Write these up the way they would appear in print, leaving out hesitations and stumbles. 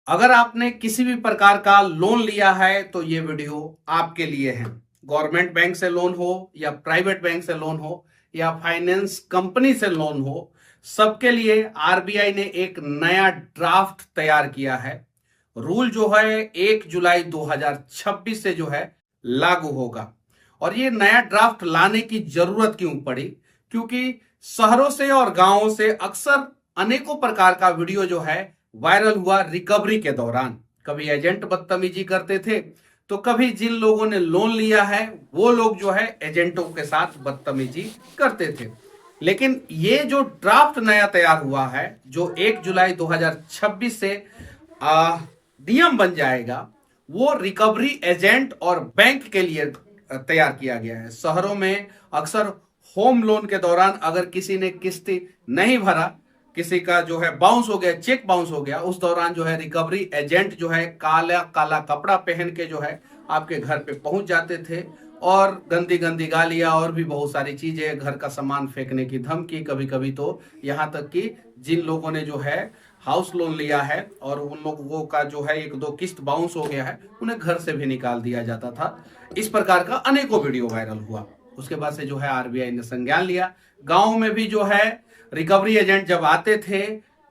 अगर आपने किसी भी प्रकार का लोन लिया है तो ये वीडियो आपके लिए है। गवर्नमेंट बैंक से लोन हो या प्राइवेट बैंक से लोन हो या फाइनेंस कंपनी से लोन हो, सबके लिए आरबीआई ने एक नया ड्राफ्ट तैयार किया है। रूल जो है 1 जुलाई 2026 से जो है लागू होगा। और ये नया ड्राफ्ट लाने की जरूरत क्यों पड़ी? क्योंकि शहरों से और गांवों से अक्सर अनेकों प्रकार का वीडियो जो है वायरल हुआ रिकवरी के दौरान। कभी एजेंट बदतमीजी करते थे, तो कभी जिन लोगों ने लोन लिया है वो लोग जो है एजेंटों के साथ बदतमीजी करते थे। लेकिन ये जो ड्राफ्ट नया तैयार हुआ है, जो 1 जुलाई 2026 से नियम बन जाएगा, वो रिकवरी एजेंट और बैंक के लिए तैयार किया गया है। शहरों में अक्सर होम लोन के दौरान अगर किसी ने किस्त नहीं भरा, किसी का जो है बाउंस हो गया, चेक बाउंस हो गया, उस दौरान जो है रिकवरी एजेंट जो है काला काला कपड़ा पहन के जो है आपके घर पे पहुंच जाते थे और गंदी गंदी गालियां और भी बहुत सारी चीजें, घर का सामान फेंकने की धमकी, कभी कभी तो यहां तक कि जिन लोगों ने जो है हाउस लोन लिया है और उन लोगों का जो है एक दो किस्त बाउंस हो गया है, उन्हें घर से भी निकाल दिया जाता था। इस प्रकार का अनेकों वीडियो वायरल हुआ। उसके बाद से जो है आरबीआई ने संज्ञान लिया। गांव में भी जो है रिकवरी एजेंट जब आते थे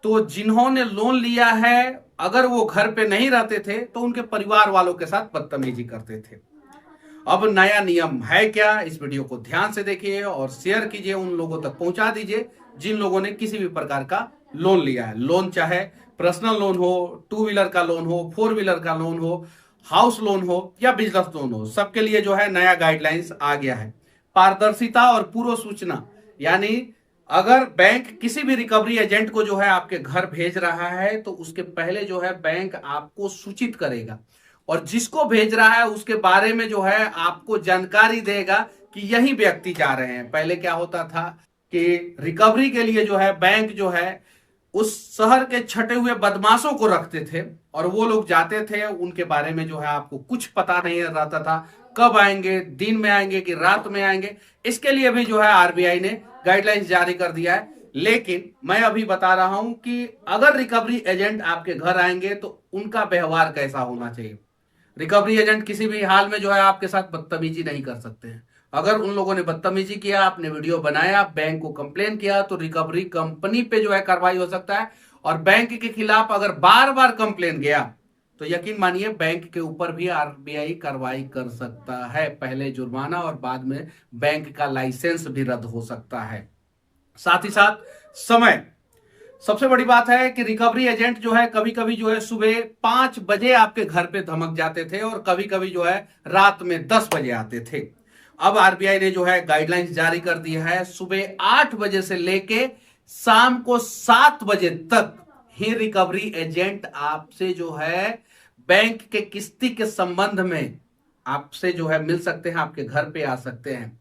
तो जिन्होंने लोन लिया है, अगर वो घर पे नहीं रहते थे तो उनके परिवार वालों के साथ बदतमीजी करते थे। अब नया नियम है क्या, इस वीडियो को ध्यान से देखिए और शेयर कीजिए, उन लोगों तक पहुंचा दीजिए जिन लोगों ने किसी भी प्रकार का लोन लिया है। लोन चाहे पर्सनल लोन हो, टू व्हीलर का लोन हो, फोर व्हीलर का लोन हो, हाउस लोन हो या बिजनेस लोन हो, सबके लिए जो है नया गाइडलाइंस आ गया है। पारदर्शिता और पूर्व सूचना, यानी अगर बैंक किसी भी रिकवरी एजेंट को जो है आपके घर भेज रहा है तो उसके पहले जो है बैंक आपको सूचित करेगा और जिसको भेज रहा है उसके बारे में जो है आपको जानकारी देगा कि यही व्यक्ति जा रहे हैं। पहले क्या होता था कि रिकवरी के लिए जो है बैंक जो है उस शहर के छटे हुए बदमाशों को रखते थे और वो लोग जाते थे, उनके बारे में जो है आपको कुछ पता नहीं रहता था, कब आएंगे, दिन में आएंगे कि रात में आएंगे। इसके लिए भी जो है आरबीआई ने गाइडलाइंस जारी कर दिया है। लेकिन मैं अभी बता रहा हूं कि अगर रिकवरी एजेंट आपके घर आएंगे तो उनका व्यवहार कैसा होना चाहिए। रिकवरी एजेंट किसी भी हाल में जो है आपके साथ बदतमीजी नहीं कर सकते हैं। अगर उन लोगों ने बदतमीजी किया, आपने वीडियो बनाया, बैंक को कंप्लेन किया, तो रिकवरी कंपनी पे जो है कार्रवाई हो सकता है। और बैंक के खिलाफ अगर बार बार कंप्लेन गया तो यकीन मानिए बैंक के ऊपर भी आरबीआई कार्रवाई कर सकता है। पहले जुर्माना और बाद में बैंक का लाइसेंस भी रद्द हो सकता है। साथ ही साथ समय, सबसे बड़ी बात है कि रिकवरी एजेंट जो है कभी कभी जो है सुबह 5 बजे आपके घर पे धमक जाते थे और कभी कभी जो है रात में 10 बजे आते थे। अब आरबीआई ने जो है गाइडलाइंस जारी कर दी है, सुबह 8 बजे से लेके शाम को 7 बजे तक ही रिकवरी एजेंट आपसे जो है बैंक के किस्ती के संबंध में आपसे जो है मिल सकते हैं, आपके घर पे आ सकते हैं।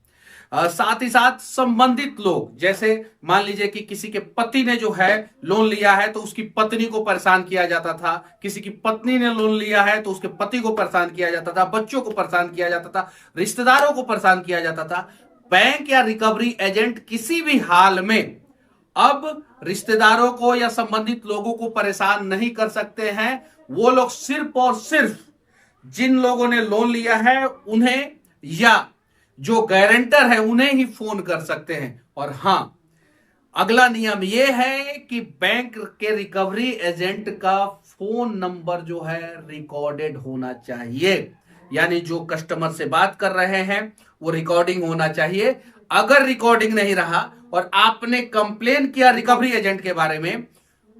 साथ ही साथ संबंधित लोग, जैसे मान लीजिए कि किसी के पति ने जो है लोन लिया है तो उसकी पत्नी को परेशान किया जाता था, किसी की पत्नी ने लोन लिया है तो उसके पति को परेशान किया जाता था, बच्चों को परेशान किया जाता था, रिश्तेदारों को परेशान किया जाता था। बैंक या रिकवरी एजेंट किसी भी हाल में अब रिश्तेदारों को या संबंधित लोगों को परेशान नहीं कर सकते हैं। वो लोग सिर्फ और सिर्फ जिन लोगों ने लोन लिया है उन्हें या जो गारंटर है उन्हें ही फोन कर सकते हैं। और हां, अगला नियम यह है कि बैंक के रिकवरी एजेंट का फोन नंबर जो है रिकॉर्डेड होना चाहिए, यानी जो कस्टमर से बात कर रहे हैं वो रिकॉर्डिंग होना चाहिए। अगर रिकॉर्डिंग नहीं रहा और आपने कंप्लेन किया रिकवरी एजेंट के बारे में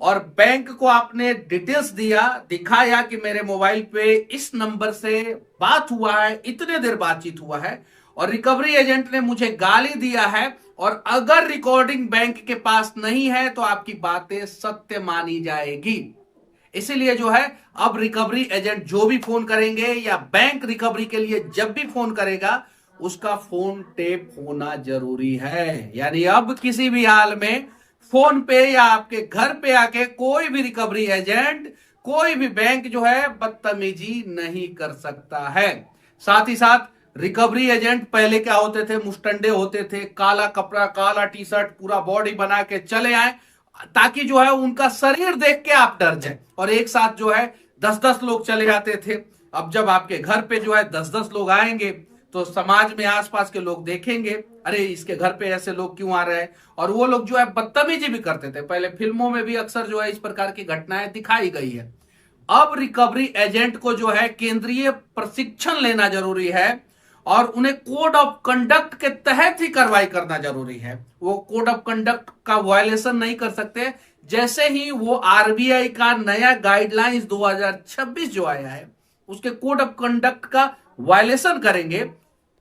और बैंक को आपने डिटेल्स दिया, दिखाया कि मेरे मोबाइल पे इस नंबर से बात हुआ है, इतने देर बातचीत हुआ है और रिकवरी एजेंट ने मुझे गाली दिया है, और अगर रिकॉर्डिंग बैंक के पास नहीं है तो आपकी बातें सत्य मानी जाएगी। इसीलिए जो है अब रिकवरी एजेंट जो भी फोन करेंगे या बैंक रिकवरी के लिए जब भी फोन करेगा उसका फोन टेप होना जरूरी है। यानी अब किसी भी हाल में फोन पे या आपके घर पे आके कोई भी रिकवरी एजेंट, कोई भी बैंक जो है बदतमीजी नहीं कर सकता है। साथ ही साथ रिकवरी एजेंट पहले क्या होते थे, मुस्टंडे होते थे, काला कपड़ा, काला टी शर्ट, पूरा बॉडी बना के चले आए ताकि जो है उनका शरीर देख के आप डर जाए और एक साथ जो है 10-10 लोग चले जाते थे। अब जब आपके घर पे जो है 10-10 लोग आएंगे तो समाज में आसपास के लोग देखेंगे, अरे इसके घर पे ऐसे लोग क्यों आ रहे हैं, और वो लोग जो है बदतमीजी भी करते थे। पहले फिल्मों में भी अक्सर जो है इस प्रकार की घटनाएं दिखाई गई है। अब रिकवरी एजेंट को जो है केंद्रीय प्रशिक्षण लेना जरूरी है और उन्हें कोड ऑफ कंडक्ट के तहत ही कार्रवाई करना जरूरी है। वो कोड ऑफ कंडक्ट का वायलेशन नहीं कर सकते। जैसे ही वो आरबीआई का नया गाइडलाइंस 2026 जो आया है उसके कोड ऑफ कंडक्ट का वायलेशन करेंगे,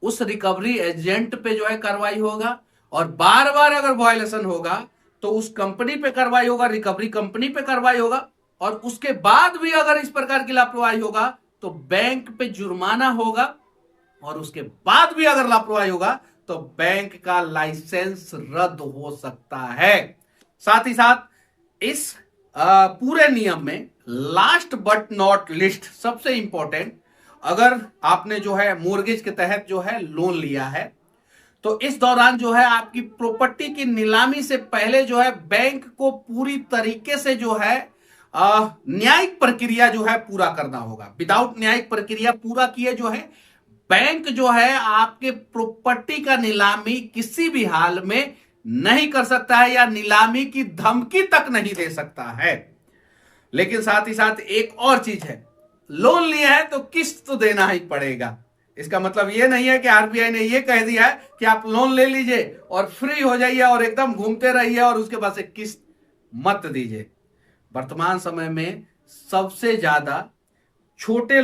उस रिकवरी एजेंट पे जो है कार्रवाई होगा, और बार बार अगर वायलेशन होगा तो उस कंपनी पे कार्रवाई होगा, रिकवरी कंपनी पे कार्रवाई होगा, और उसके बाद भी अगर इस प्रकार की लापरवाही होगा तो बैंक पे जुर्माना होगा, और उसके बाद भी अगर लापरवाही होगा तो बैंक का लाइसेंस रद्द हो सकता है। साथ ही साथ इस पूरे नियम में लास्ट बट नॉट लिस्ट सबसे इंपॉर्टेंट, अगर आपने जो है मोर्गेज के तहत जो है लोन लिया है तो इस दौरान जो है आपकी प्रॉपर्टी की नीलामी से पहले जो है बैंक को पूरी तरीके से जो है न्यायिक प्रक्रिया जो है पूरा करना होगा। विदाउट न्यायिक प्रक्रिया पूरा किए जो है बैंक जो है आपके प्रॉपर्टी का नीलामी किसी भी हाल में नहीं कर सकता है या नीलामी की धमकी तक नहीं दे सकता है। लेकिन साथ ही साथ एक और चीज है, लोन लिया है तो किस्त तो देना ही पड़ेगा। इसका मतलब यह नहीं है कि आरबीआई ने यह कह दिया है कि आप लोन ले लीजिए और फ्री हो जाइए और एकदम घूमते रहिए और उसके बाद से किस्त मत दीजिए। वर्तमान समय में सबसे ज्यादा छोटा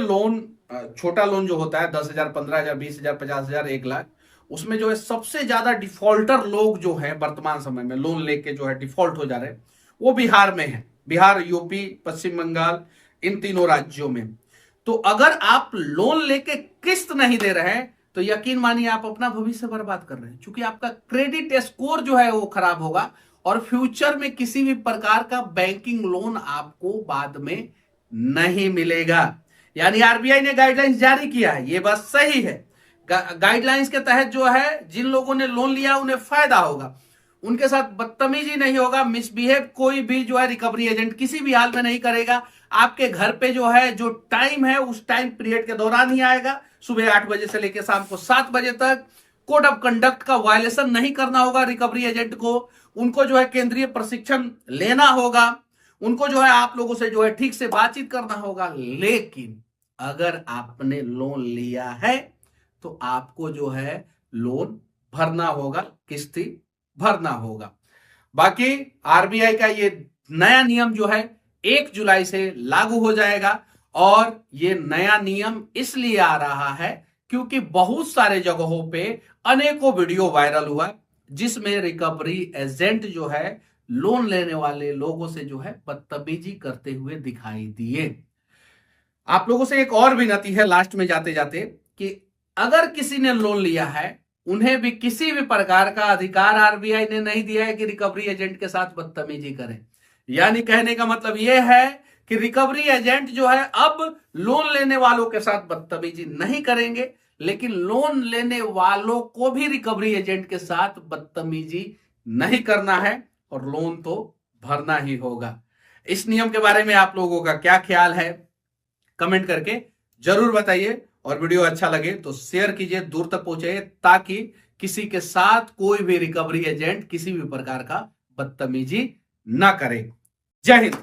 लोन जो होता है 10,000, 15,000, 20,000, 50,000, 1 लाख, उसमें जो है सबसे ज्यादा डिफॉल्टर लोग जो है वर्तमान समय में लोन लेके जो है डिफॉल्ट हो जा रहे हैं वो बिहार में है। बिहार, यूपी, पश्चिम बंगाल, इन तीनों राज्यों में। तो अगर आप लोन लेके किस्त नहीं दे रहे हैं तो यकीन मानिए आप अपना भविष्य बर्बाद कर रहे हैं, क्योंकि आपका क्रेडिट स्कोर जो है वो खराब होगा और फ्यूचर में किसी भी प्रकार का बैंकिंग लोन आपको बाद में नहीं मिलेगा। यानी आरबीआई ने गाइडलाइंस जारी किया है, ये बात सही है। गाइडलाइंस के तहत जो है जिन लोगों ने लोन लिया उन्हें फायदा होगा, उनके साथ बदतमीजी नहीं होगा, मिसबिहेव कोई भी जो है रिकवरी एजेंट किसी भी हाल में नहीं करेगा। आपके घर पे जो है जो टाइम है उस टाइम पीरियड के दौरान ही आएगा, सुबह 8 बजे से लेकर शाम को 7 बजे तक। कोड ऑफ कंडक्ट का वायलेशन नहीं करना होगा रिकवरी एजेंट को, उनको जो है केंद्रीय प्रशिक्षण लेना होगा, उनको जो है आप लोगों से जो है ठीक से बातचीत करना होगा। लेकिन अगर आपने लोन लिया है तो आपको जो है लोन भरना होगा, किस्ती भरना होगा। बाकी आरबीआई का ये नया नियम जो है 1 जुलाई से लागू हो जाएगा, और ये नया नियम इसलिए आ रहा है क्योंकि बहुत सारे जगहों पे अनेकों वीडियो वायरल हुआ जिसमें रिकवरी एजेंट जो है लोन लेने वाले लोगों से जो है बदतमीजी करते हुए दिखाई दिए। आप लोगों से एक और विनती है लास्ट में जाते जाते कि अगर किसी ने लोन लिया है उन्हें भी किसी भी प्रकार का अधिकार आरबीआई ने नहीं दिया है कि रिकवरी एजेंट के साथ बदतमीजी करें। यानी कहने का मतलब यह है कि रिकवरी एजेंट जो है अब लोन लेने वालों के साथ बदतमीजी नहीं करेंगे, लेकिन लोन लेने वालों को भी रिकवरी एजेंट के साथ बदतमीजी नहीं करना है और लोन तो भरना ही होगा। इस नियम के बारे में आप लोगों का क्या ख्याल है कमेंट करके जरूर बताइए, और वीडियो अच्छा लगे तो शेयर कीजिए, दूर तक पहुंचाइए, ताकि किसी के साथ कोई भी रिकवरी एजेंट किसी भी प्रकार का बदतमीजी ना करे। जय हिंद।